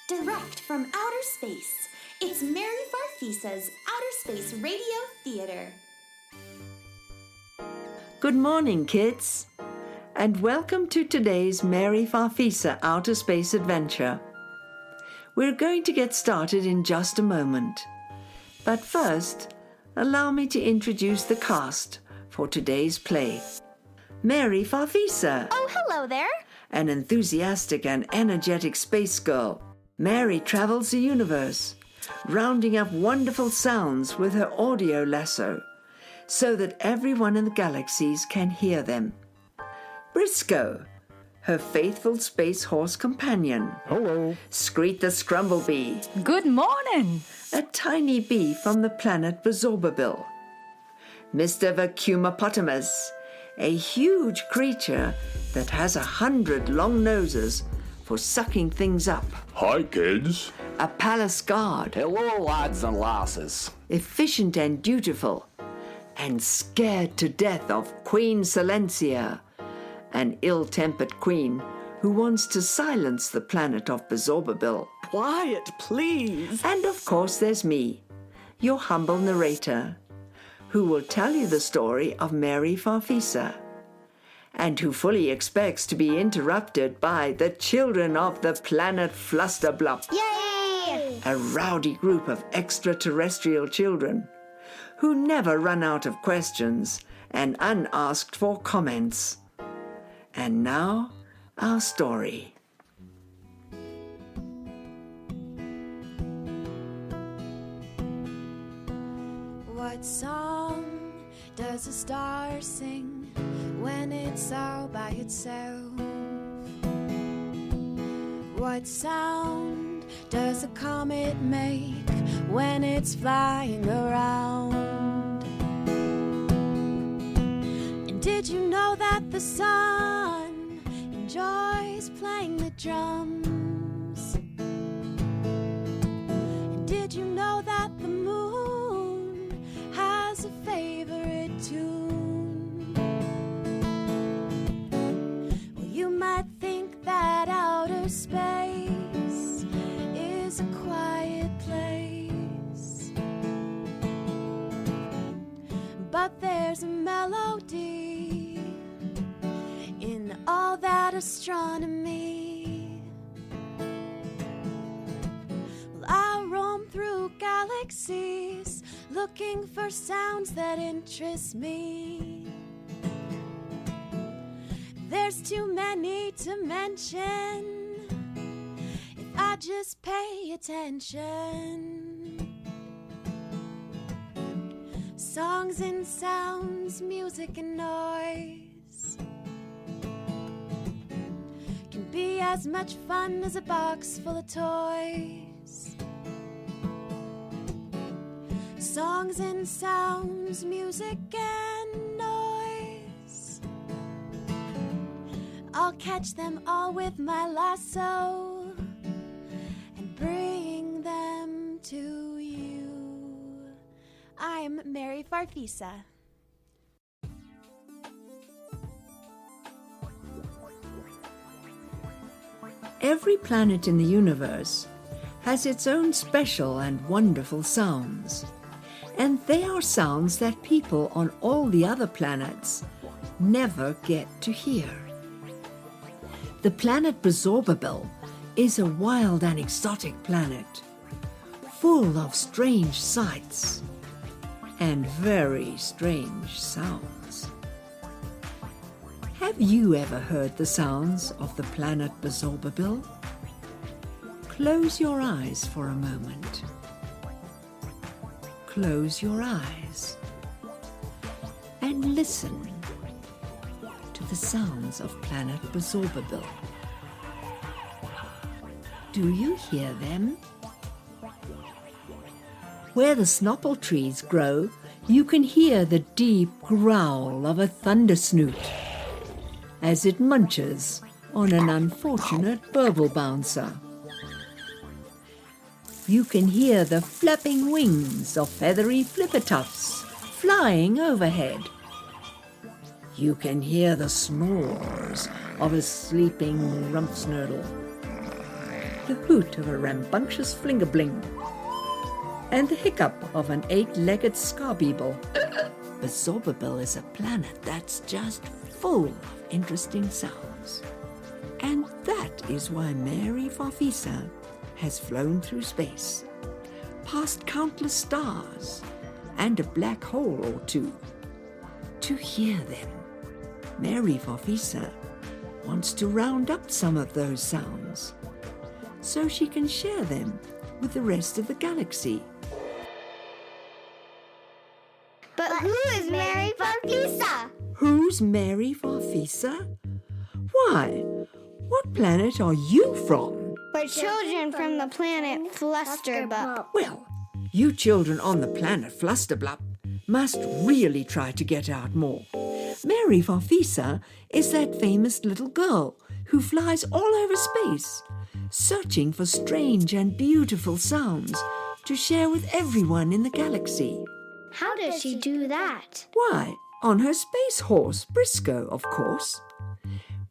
direct from outer space. It's Mary Farfisa's Outer Space Radio Theater. Good morning, kids, and welcome to today's Mary Farfisa Outer Space Adventure. We're going to get started in just a moment. But first, allow me to introduce the cast for today's play. Mary Farfisa. Oh, hello there. An enthusiastic and energetic space girl. Mary travels the universe, rounding up wonderful sounds with her audio lasso, so that everyone in the galaxies can hear them. Briscoe, her faithful space horse companion. Hello. Screet the Scrumblebee, Good morning. a tiny bee from the planet Bazorbabil. Mr. Vacuumopotamus, a huge creature that has 100 long noses for sucking things up. Hi, kids. A palace guard, Hello, lads and lasses. efficient and dutiful, and scared to death of Queen Silencia, an ill-tempered queen who wants to silence the planet of Bazorbabil. Quiet, please. And of course there's me, your humble narrator, who will tell you the story of Mary Farfisa, and who fully expects to be interrupted by the children of the planet Flusterblop, Yay! a rowdy group of extraterrestrial children who never run out of questions and unasked for comments. And now, our story. What song does a star sing when it's all by itself? What sound does a comet make when it's flying around? And did you know that the sun enjoys playing the drums? And did you know that the moon has a favorite tune? Well, you might think that outer space is a quiet place, but there's a melody in all that astronomy. Well, I roam through galaxies looking for sounds that interest me. There's too many to mention if I just pay attention. Songs and sounds, music and noise can be as much fun as a box full of toys. Songs and sounds, music and noise, I'll catch them all with my lasso and bring them to you. I'm Mary Farfisa. Every planet in the universe has its own special and wonderful sounds. And they are sounds that people on all the other planets never get to hear. The planet Bazorbabil is a wild and exotic planet, full of strange sights and very strange sounds. Have you ever heard the sounds of the planet Bazorbabil? Close your eyes for a moment. Close your eyes and listen to the sounds of planet Bazorbabil. Do you hear them? Where the snopple trees grow, you can hear the deep growl of a thundersnoot as it munches on an unfortunate burble bouncer. You can hear the flapping wings of feathery flippertuffs flying overhead. You can hear the snores of a sleeping rumpsnurtle. the hoot of a rambunctious flingerbling, and the hiccup of an 8-legged scarbeetle. Bezorbable is a planet that's just full of interesting sounds. And that is why Mary Farfisa has flown through space, past countless stars and a black hole or two. To hear them, Mary Farfisa wants to round up some of those sounds so she can share them with the rest of the galaxy. But who is Mary Farfisa? Who's Mary Farfisa? Why, what planet are you from? We're children from the planet Flusterbup. Well, you children on the planet Flusterblup must really try to get out more. Mary Farfisa is that famous little girl who flies all over space, searching for strange and beautiful sounds to share with everyone in the galaxy. How does she do that? Why, on her space horse, Briscoe, of course.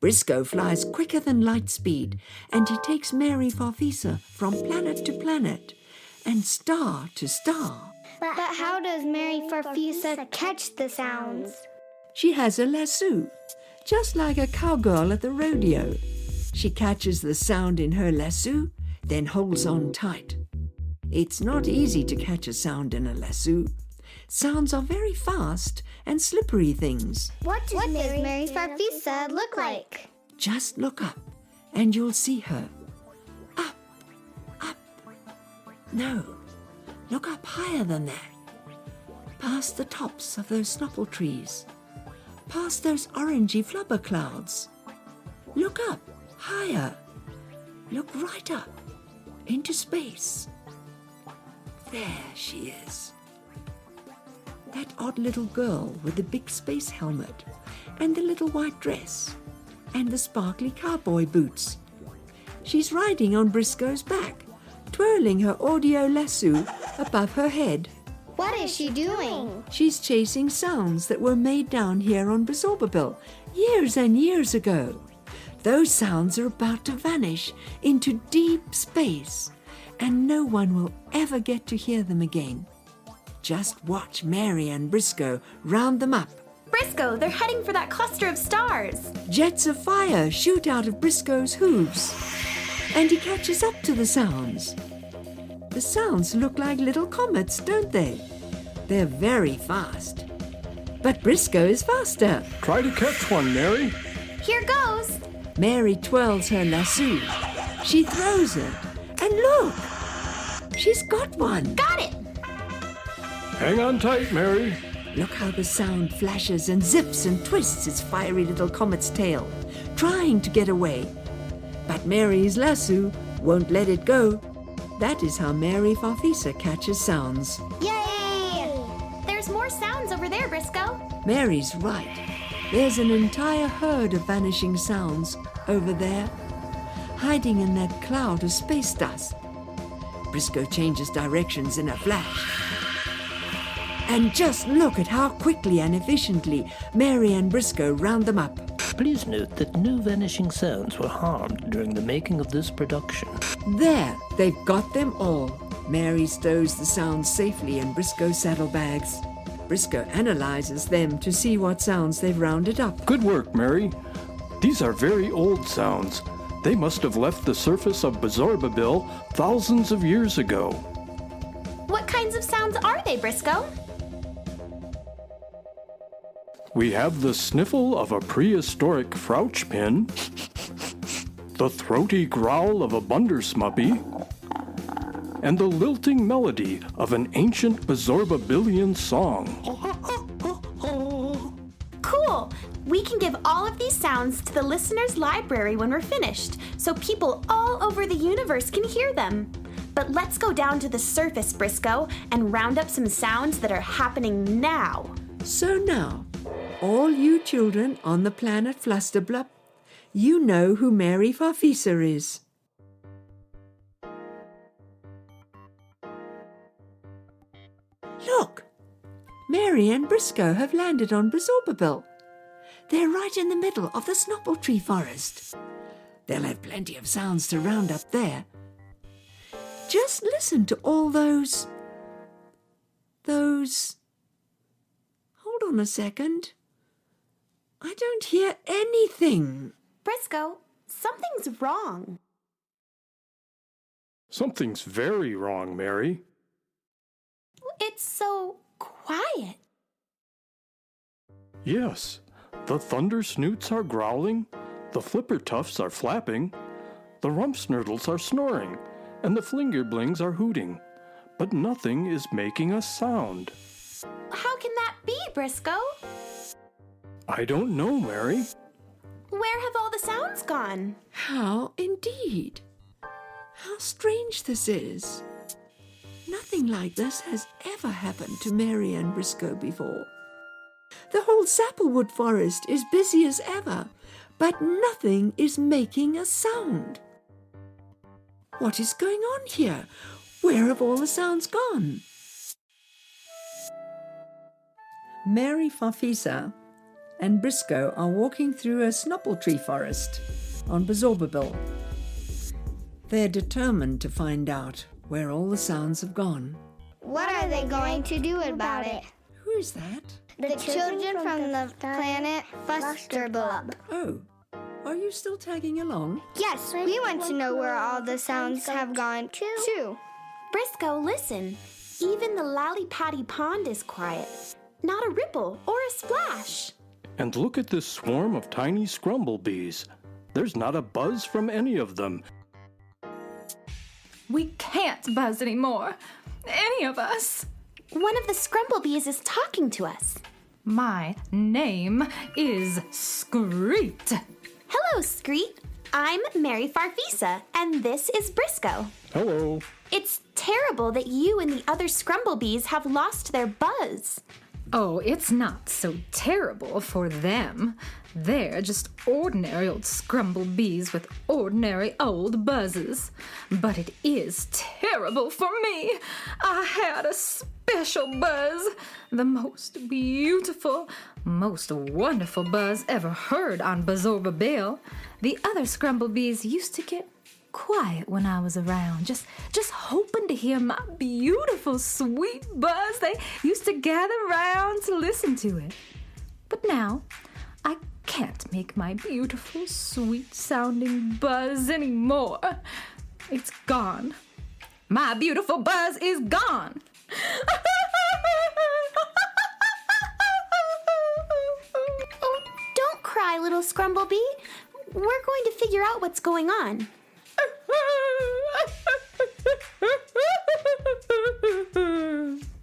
Briscoe flies quicker than light speed, and he takes Mary Farfisa from planet to planet and star to star. But how does Mary Farfisa catch the sounds? She has a lasso, just like a cowgirl at the rodeo. She catches the sound in her lasso, then holds on tight. It's not easy to catch a sound in a lasso. Sounds are very fast and slippery things. What does Mary Farfisa look like? Just look up and you'll see her. Up, up. No, look up higher than that. Past the tops of those snopple trees. Past those orangey flubber clouds. Look up, higher. Look right up, into space. There she is. That odd little girl with the big space helmet, and the little white dress, and the sparkly cowboy boots. She's riding on Briscoe's back, twirling her audio lasso above her head. What is she doing? She's chasing sounds that were made down here on Bezorbable years and years ago. Those sounds are about to vanish into deep space, and no one will ever get to hear them again. Just watch Mary and Briscoe round them up. Briscoe, they're heading for that cluster of stars. Jets of fire shoot out of Briscoe's hooves, and he catches up to the sounds. The sounds look like little comets, don't they? They're very fast. But Briscoe is faster. Try to catch one, Mary. Here goes. Mary twirls her lasso. She throws it, and look! She's got one. Got it. Hang on tight, Mary. Look how the sound flashes and zips and twists its fiery little comet's tail, trying to get away. But Mary's lasso won't let it go. That is how Mary Farfisa catches sounds. Yay! There's more sounds over there, Briscoe. Mary's right. There's an entire herd of vanishing sounds over there, hiding in that cloud of space dust. Briscoe changes directions in a flash. And just look at how quickly and efficiently Mary and Briscoe round them up. Please note that no vanishing sounds were harmed during the making of this production. There, they've got them all. Mary stows the sounds safely in Briscoe's saddlebags. Briscoe analyzes them to see what sounds they've rounded up. Good work, Mary. These are very old sounds. They must have left the surface of Bezorbable thousands of years ago. What kinds of sounds are they, Briscoe? We have the sniffle of a prehistoric Frouch pin, the throaty growl of a Bundersmuppy, and the lilting melody of an ancient Bezorbabilian song. Cool. We can give all of these sounds to the listener's library when we're finished, so people all over the universe can hear them. But let's go down to the surface, Briscoe, and round up some sounds that are happening now. So now, all you children on the planet Flusterblup, you know who Mary Farfisa is. Look! Mary and Briscoe have landed on Bezorbable. They're right in the middle of the snopple tree forest. They'll have plenty of sounds to round up there, Just listen to all those... Hold on a second. I don't hear anything. Briscoe, something's wrong. Something's very wrong, Mary. It's so quiet. Yes, the thunder snoots are growling, the flippertuffs are flapping, the rumpsnurtles are snoring, and the flingerblings are hooting. But nothing is making a sound. How can that be, Briscoe? I don't know, Mary. Where have all the sounds gone? How indeed? How strange this is. Nothing like this has ever happened to Mary and Briscoe before. The whole Sapplewood forest is busy as ever, but nothing is making a sound. What is going on here? Where have all the sounds gone? Mary Farfisa and Briscoe are walking through a snopple tree forest on Bazorbabil. They're determined to find out where all the sounds have gone. What are they going to do about it? Who is that? The children from the planet Fusterbub. Oh, are you still tagging along? Yes, we want to know where all the sounds have gone to. Briscoe, listen. Even the Lally-Patty Pond is quiet. Not a ripple or a splash. And look at this swarm of tiny scrumblebees. There's not a buzz from any of them. We can't buzz anymore. Any of us. One of the scrumblebees is talking to us. My name is Screet. Hello, Screet. I'm Mary Farfisa, and this is Briscoe. Hello. It's terrible that you and the other scrumblebees have lost their buzz. Oh, it's not so terrible for them. They're just ordinary old scrumblebees with ordinary old buzzes. But it is terrible for me. I had a special buzz. The most beautiful, most wonderful buzz ever heard on Bazorbabil. The other scrumblebees used to get quiet when I was around, just hoping to hear my beautiful, sweet buzz. They used to gather round to listen to it. But now, I can't make my beautiful, sweet-sounding buzz anymore. It's gone. My beautiful buzz is gone. Oh, don't cry, little scrumblebee. We're going to figure out what's going on.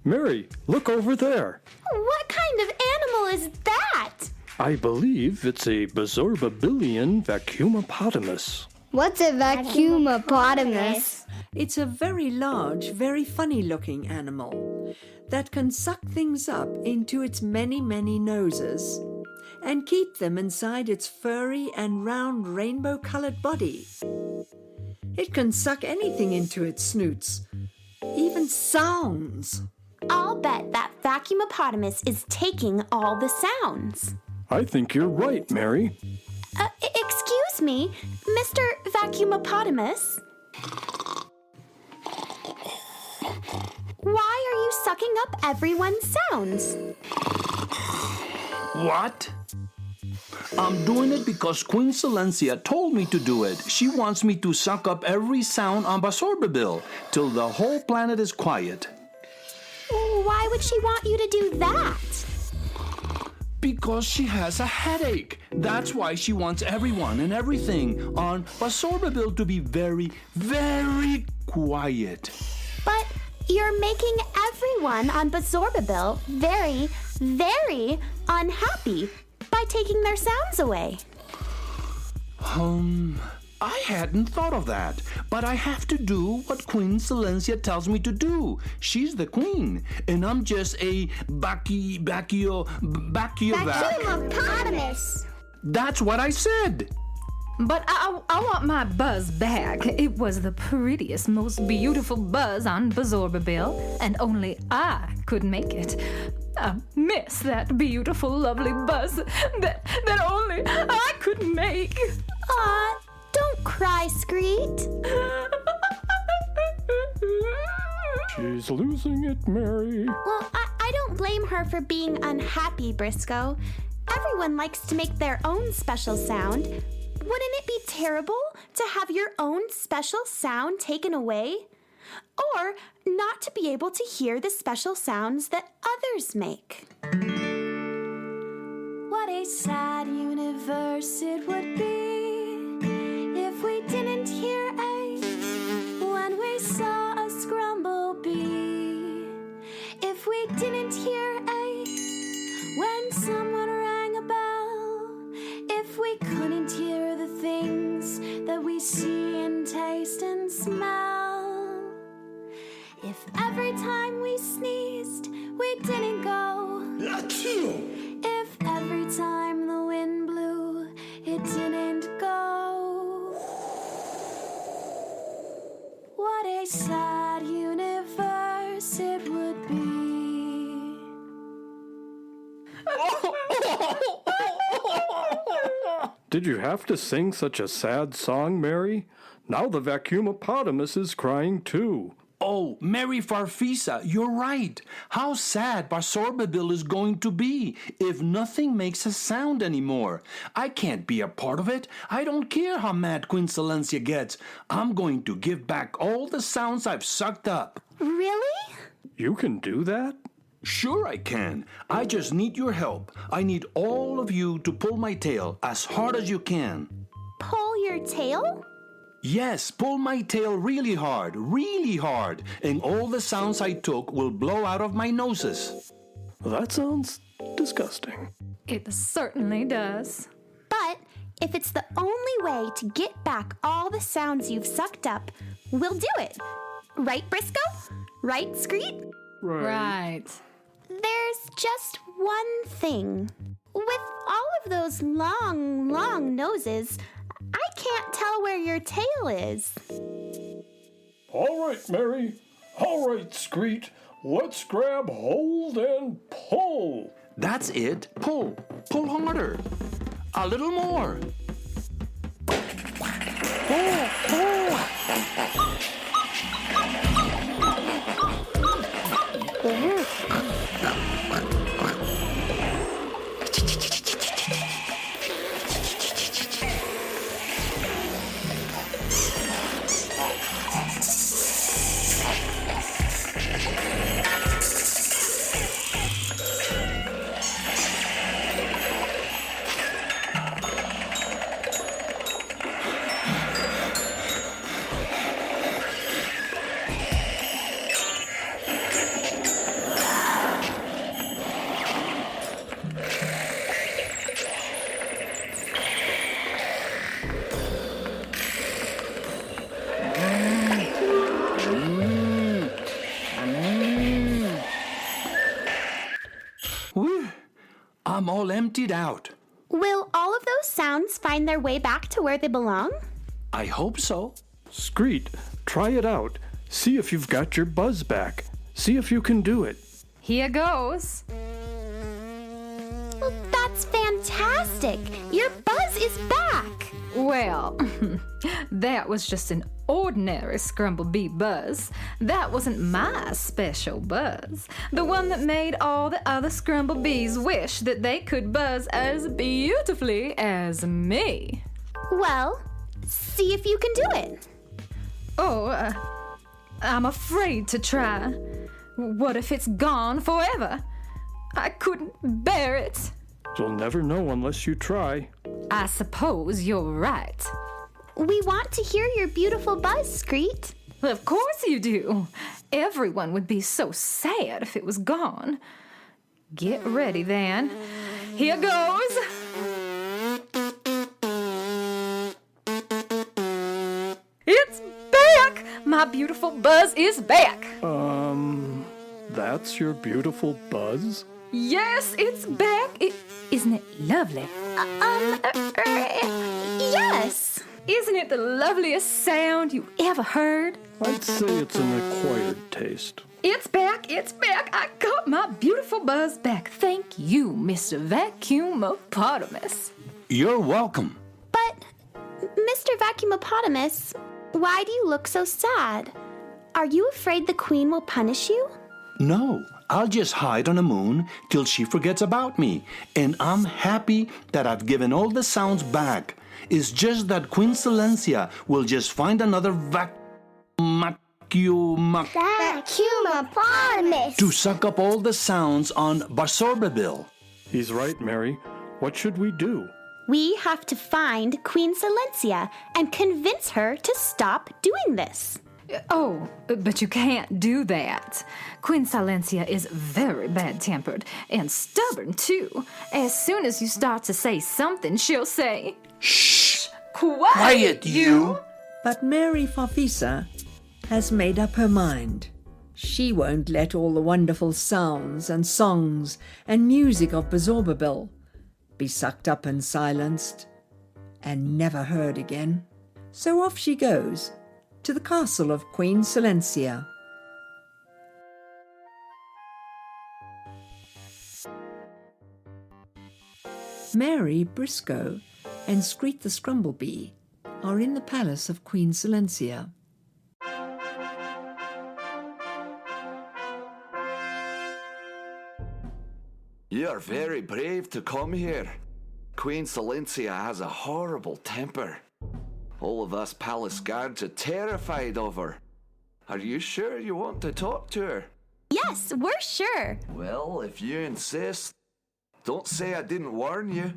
Mary, look over there. What kind of animal is that? I believe it's a Bazorbabilian vacuumopotamus. What's a vacuumopotamus? It's a very large, very funny-looking animal that can suck things up into its many, many noses and keep them inside its furry and round rainbow-colored body. It can suck anything into its snoots, even sounds. I'll bet that vacuumopotamus is taking all the sounds. I think you're right, Mary. Excuse me, Mr. Vacuumopotamus? Why are you sucking up everyone's sounds? What? I'm doing it because Queen Silencia told me to do it. She wants me to suck up every sound on Bazorbabil till the whole planet is quiet. Why would she want you to do that? Because she has a headache. That's why she wants everyone and everything on Bazorbabil to be very, very quiet. But you're making everyone on Bazorbabil very, very unhappy by taking their sounds away. I hadn't thought of that, but I have to do what Queen Silencia tells me to do. She's the queen, and I'm just a Vacuumopotamus. That's what I said. But I want my buzz back. It was the prettiest, most beautiful buzz on Bazorbabil, and only I could make it. I miss that beautiful, lovely buzz that only I could make. Aw, don't cry, Screet. always losing it, Mary. Well, I don't blame her for being unhappy, Briscoe. Everyone likes to make their own special sound. Wouldn't it be terrible to have your own special sound taken away? Or not to be able to hear the special sounds that others make? What a sad universe it would be if we didn't hear A when we saw a scrumble bee. If we didn't hear A when someone rang a bell. If we couldn't hear the things that we see and taste and smell. If every time we sneezed we didn't go. Achoo! If every time the wind blew, it didn't go. What a sad universe it would be. Did you have to sing such a sad song, Mary? Now the vacuumopotamus is crying too. Oh, Mary Farfisa, you're right. How sad Barsorbabil is going to be if nothing makes a sound anymore. I can't be a part of it. I don't care how mad Queen Silencia gets. I'm going to give back all the sounds I've sucked up. Really? You can do that? Sure I can. I just need your help. I need all of you to pull my tail as hard as you can. Pull your tail? Yes, pull my tail really hard, and all the sounds I took will blow out of my noses. That sounds disgusting. It certainly does. But if it's the only way to get back all the sounds you've sucked up, we'll do it. Right, Briscoe? Right, Screet? Right. There's just one thing. With all of those long, long noses, I can't tell where your tail is. All right, Mary. All right, Screet. Let's grab hold and pull. That's it. Pull. Pull harder. A little more. Pull, pull. I'm all emptied out. Will all of those sounds find their way back to where they belong? I hope so. Screet, try it out. See if you've got your buzz back. See if you can do it. Here goes. Well, that's fantastic. Your buzz is back. Well, that was just an ordinary Scrumblebee buzz. That wasn't my special buzz. The one that made all the other Scrumblebees wish that they could buzz as beautifully as me. Well, see if you can do it. Oh, I'm afraid to try. What if it's gone forever? I couldn't bear it. You'll never know unless you try. I suppose you're right. We want to hear your beautiful buzz, Screet. Of course you do. Everyone would be so sad if it was gone. Get ready then. Here goes. It's back! My beautiful buzz is back. That's your beautiful buzz? Yes, it's back. Isn't it lovely? Yes. Isn't it the loveliest sound you ever heard? I'd say it's an acquired taste. It's back, it's back. I got my beautiful buzz back. Thank you, Mr. Vacuumopotamus. You're welcome. But, Mr. Vacuumopotamus, why do you look so sad? Are you afraid the queen will punish you? No, I'll just hide on the moon till she forgets about me. And I'm happy that I've given all the sounds back. It's just that Queen Silencia will just find another Vacuumopotamus. to suck up all the sounds on Barsorbabil. He's right, Mary. What should we do? We have to find Queen Silencia and convince her to stop doing this. Oh, but you can't do that. Queen Silencia is very bad-tempered and stubborn, too. As soon as you start to say something, she'll say, "Shh! Quiet, you!" But Mary Farfisa has made up her mind. She won't let all the wonderful sounds and songs and music of Barsorbabil be sucked up and silenced and never heard again. So off she goes to the castle of Queen Silencia. Mary Briscoe and Screet the Scrumblebee are in the palace of Queen Silencia. You're very brave to come here. Queen Silencia has a horrible temper. All of us palace guards are terrified of her. Are you sure you want to talk to her? Yes, we're sure. Well, if you insist, don't say I didn't warn you.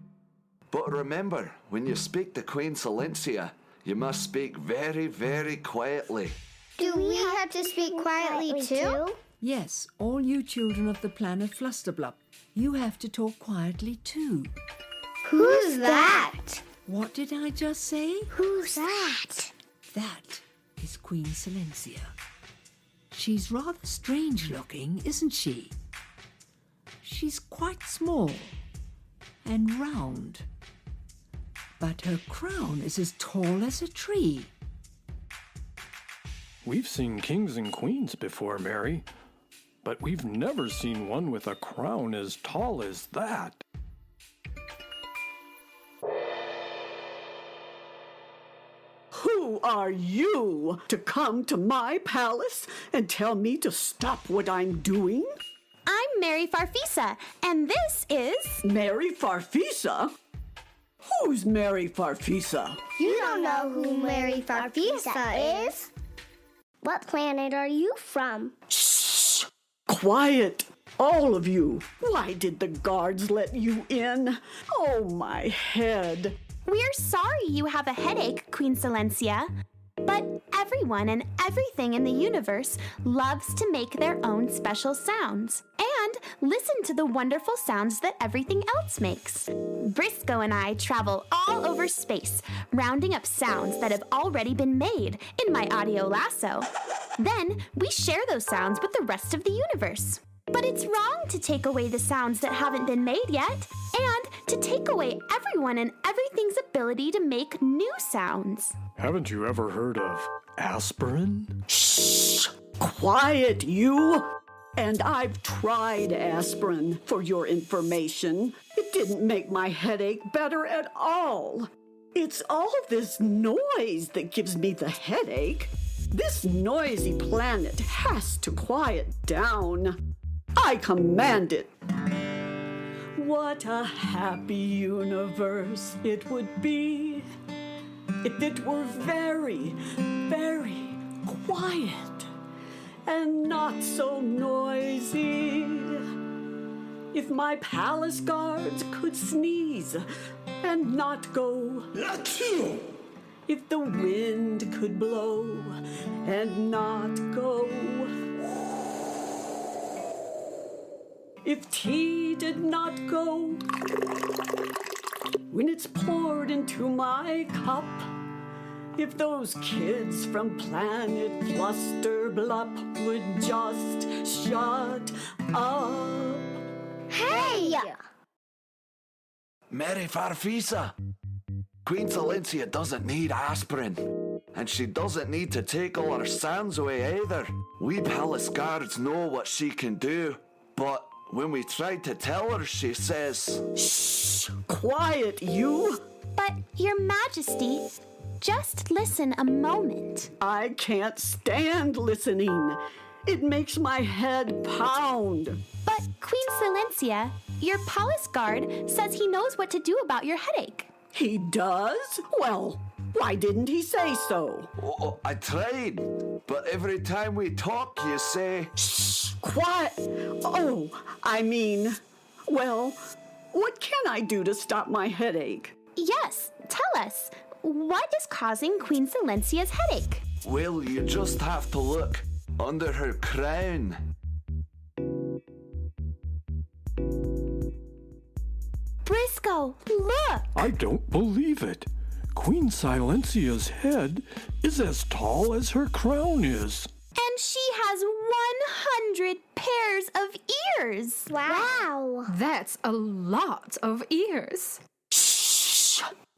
But remember, when you speak to Queen Silencia, you must speak very, very quietly. Do we have to speak quietly too? Yes, all you children of the planet Flusterblup, you have to talk quietly too. Who's that? What did I just say? Who's that? That is Queen Silencia. She's rather strange looking, isn't she? She's quite small and round, but her crown is as tall as a tree. We've seen kings and queens before, Mary, but we've never seen one with a crown as tall as that. Who are you to come to my palace and tell me to stop what I'm doing? I'm Mary Farfisa, and this is... Mary Farfisa? Who's Mary Farfisa? You don't know who Mary Farfisa is? What planet are you from? Shh! Quiet, all of you. Why did the guards let you in? Oh, my head. We're sorry you have a headache, Queen Silencia. But everyone and everything in the universe loves to make their own special sounds and listen to the wonderful sounds that everything else makes. Briscoe and I travel all over space, rounding up sounds that have already been made in my audio lasso. Then we share those sounds with the rest of the universe. But it's wrong to take away the sounds that haven't been made yet, and to take away everyone and everything's ability to make new sounds. Haven't you ever heard of aspirin? Shh! Quiet, you! And I've tried aspirin, for your information. It didn't make my headache better at all. It's all this noise that gives me the headache. This noisy planet has to quiet down. I command it. What a happy universe it would be if it were very, very quiet and not so noisy. If my palace guards could sneeze and not go achoo. If the wind could blow and not go. If tea did not go when it's poured into my cup. If those kids from planet Flusterblup would just shut up. Hey! Mary Farfisa! Queen Silencia doesn't need aspirin. And she doesn't need to take all her sounds away either. We palace guards know what she can do. But when we tried to tell her, she says, Shh! Quiet, you! But, Your Majesty, Just listen a moment. I can't stand listening. It makes my head pound. But Queen Silencia, your palace guard says he knows what to do about your headache. He does? Well, why didn't he say so? Oh, I tried, but every time we talk, you say, Shh, quiet. Oh, I mean, well, what can I do to stop my headache? Yes, tell us. What is causing Queen Silencia's headache? well, you just have to look under her crown. Briscoe, look! I don't believe it. Queen Silencia's head is as tall as her crown is. And she has 100 pairs of ears. Wow. That's a lot of ears.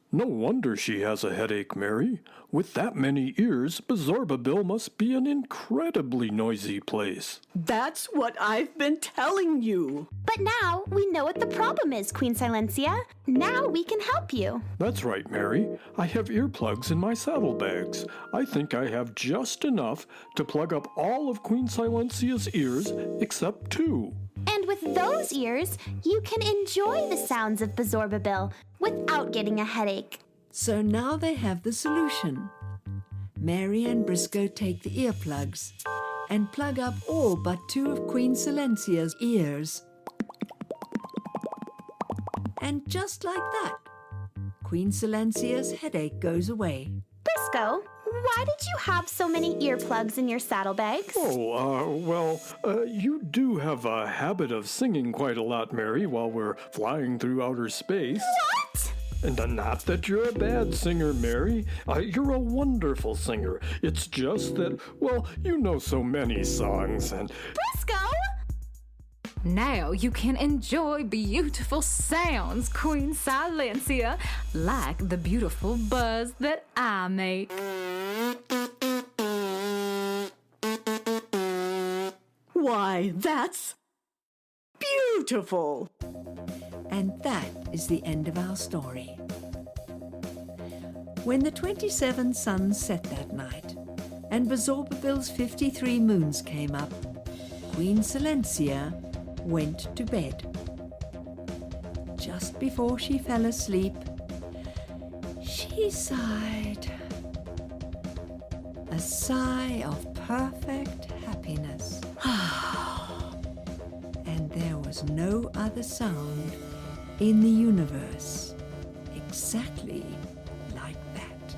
No wonder she has a headache, Mary. With that many ears, Bazorbabil must be an incredibly noisy place. That's what I've been telling you. But now we know what the problem is, Queen Silencia. Now we can help you. That's right, Mary. I have earplugs in my saddlebags. I think I have just enough to plug up all of Queen Silencia's ears except 2. And with those ears, you can enjoy the sounds of Bazorbabil without getting a headache. So now they have the solution. Mary and Briscoe take the earplugs and plug up all but 2 of Queen Silencia's ears. And just like that, Queen Silencia's headache goes away. Briscoe, why did you have so many earplugs in your saddlebags? You do have a habit of singing quite a lot, Mary, while we're flying through outer space. What? And not that you're a bad singer, Mary. You're a wonderful singer. It's just that, well, you know so many songs and... Briscoe! Now you can enjoy beautiful sounds, Queen Silencia, like the beautiful buzz that I make. Why, that's beautiful. And that is the end of our story. When the 27 suns set that night, and Bazorbabil's 53 moons came up, Queen Silencia went to bed. Just before she fell asleep, she sighed. A sigh of perfect happiness. And there was no other sound in the universe exactly like that.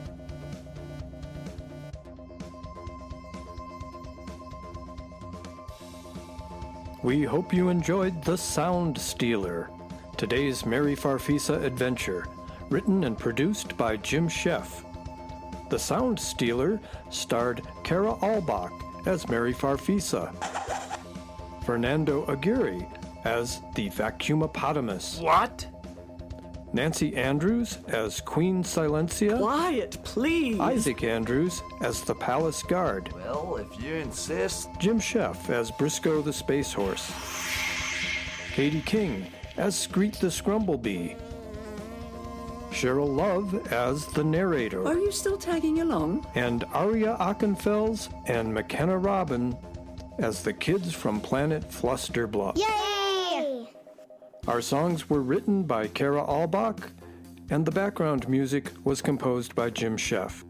We hope you enjoyed The Sound Stealer, today's Mary Farfisa adventure, written and produced by Jim Sheff. The Sound Stealer starred Kara Albach as Mary Farfisa, Fernando Aguirre as the Vacuumopotamus. What? Nancy Andrews as Queen Silencia. Quiet, please. Isaac Andrews as the Palace Guard. Well, if you insist. Jim Sheff as Briscoe the Space Horse. Katie King as Screet the Scrumblebee. Cheryl Love as the narrator. Are you still tagging along? And Aria Achenfels and McKenna Robin as the kids from planet Flusterbluff. Yay! Our songs were written by Kara Albach, and the background music was composed by Jim Sheff.